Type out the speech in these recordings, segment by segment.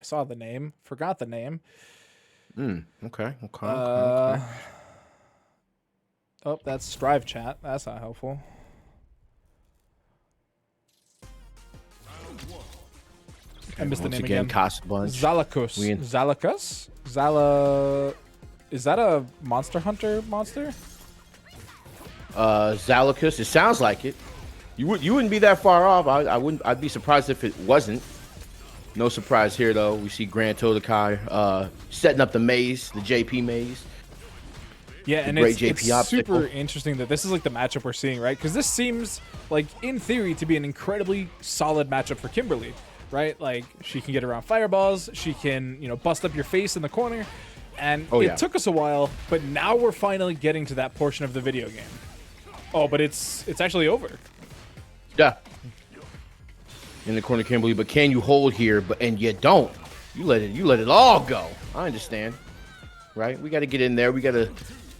I saw the name, forgot the name. Okay. Oh, that's Strive chat. That's not helpful. I missed the name again. CasaBunch. Zalokus. Zalokus? Zala. Is that a Monster Hunter monster? Zalokus. It sounds like it. You wouldn't be that far off. I'd be surprised if it wasn't. No surprise here though. We see Grand TODAKAI setting up the maze, the JP maze. Yeah, and it's super interesting that this is like the matchup we're seeing, right? Because this seems like, in theory, to be an incredibly solid matchup for Kimberly, right? Like, she can get around fireballs, she can, bust up your face in the corner, and it took us a while, but now we're finally getting to that portion of the video game. Oh, but it's actually over. Yeah. In the corner, Kimberly, but can you hold here? And you don't. You let it all go. I understand, right? We got to get in there. We got to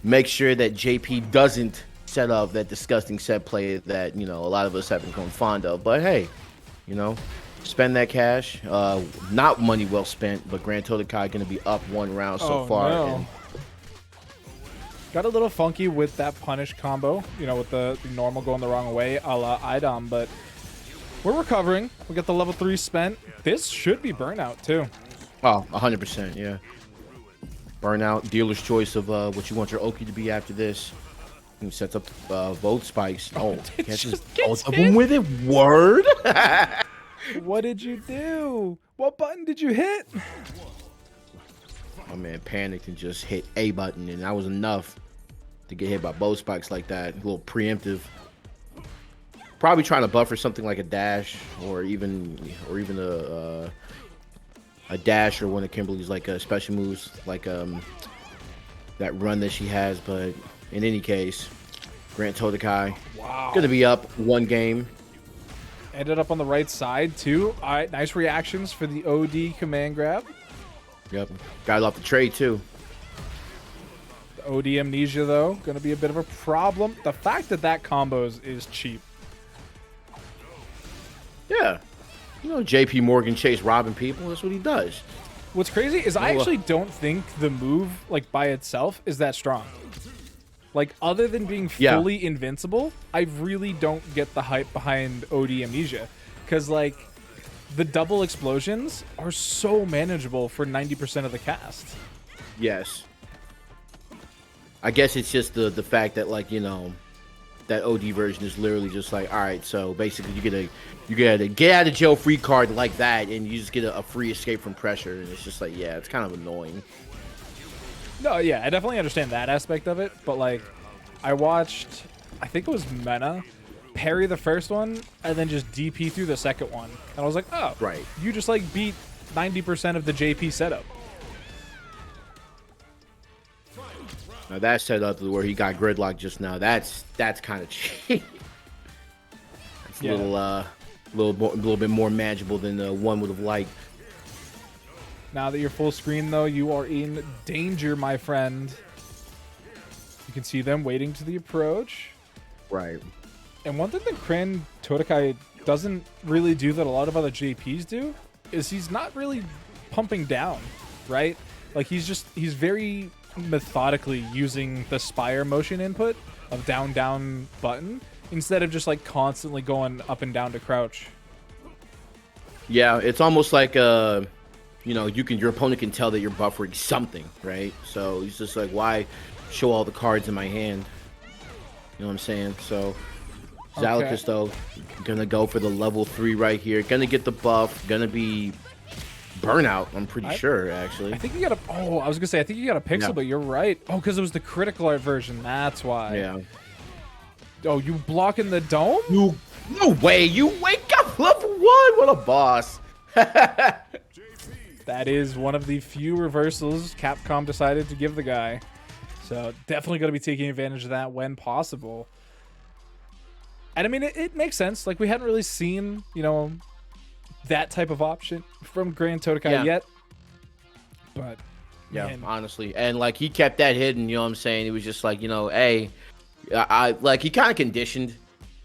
make sure that JP doesn't set up that disgusting set play that a lot of us have become fond of. But hey, spend that cash. Not money well spent, but Grand TODAKAI going to be up one round so far. No. Got a little funky with that punish combo, with the normal going the wrong way, a la Idom, but we're recovering. We got the level 3 spent. This should be burnout too. Oh, 100%, yeah. Burnout, dealer's choice of what you want your Oki to be after this. He sets up both spikes. Oh, catches both of them with it. Word. What did you do? What button did you hit? My man panicked and just hit A button, and that was enough to get hit by both spikes like that. A little preemptive. Probably trying to buffer something like a dash, or even a dash, or one of Kimberly's like special moves, like that run that she has. But in any case, Grand TODAKAI gonna be up one game. Ended up on the right side too. All right, nice reactions for the OD command grab. Yep, got off the trade too. The OD amnesia though, gonna be a bit of a problem. The fact that combos is cheap. Yeah. JP Morgan Chase robbing people. That's what he does. What's crazy is I actually don't think the move, like, by itself is that strong. Like, other than being fully invincible, I really don't get the hype behind OD Amnesia. Because, like, the double explosions are so manageable for 90% of the cast. Yes. I guess it's just the fact that, like, that OD version is literally just like, all right, so basically you get a get out of jail free card like that, and you just get a free escape from pressure, and it's just like, yeah, it's kind of annoying. No, yeah, I definitely understand that aspect of it, but like, I watched, I think it was Mena parry the first one and then just DP through the second one, and I was like, oh, right, you just like beat 90% of the JP setup. Now that setup where he got gridlock just now, that's kind of cheap. It's a little bit more manageable than one would have liked. Now that you're full screen though, you are in danger, my friend. You can see them waiting to the approach. Right. And one thing that Grand TODAKAI doesn't really do that a lot of other JPs do is he's not really pumping down, right? Like he's very methodically using the spire motion input of down button instead of just like constantly going up and down to crouch. Yeah, it's almost like your opponent can tell that you're buffering something, right? So he's just like, why show all the cards in my hand? You know what I'm saying? So Zalokus though, gonna go for the level 3 right here, gonna get the buff, gonna be burnout, I'm pretty sure, actually. I think you got a... Oh, I was going to say, I think you got a pixel, but you're right. Oh, because it was the critical art version. That's why. Yeah. Oh, you blocking the dome? No way. You wake up level 1. What a boss. That is one of the few reversals Capcom decided to give the guy. So definitely going to be taking advantage of that when possible. And I mean, it makes sense. Like, we hadn't really seen, that type of option from Grand TODAKAI yet, but honestly, and like he kept that hidden, you know what I'm saying? He was just like, hey, I like, he kind of conditioned,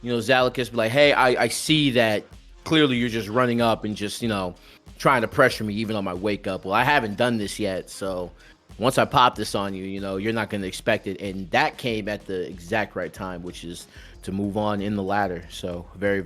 Zalokus, be like, hey, I see that clearly you're just running up and just trying to pressure me even on my wake up. Well, I haven't done this yet, so once I pop this on you, you know, you're not going to expect it. And that came at the exact right time, which is to move on in the ladder. So very, very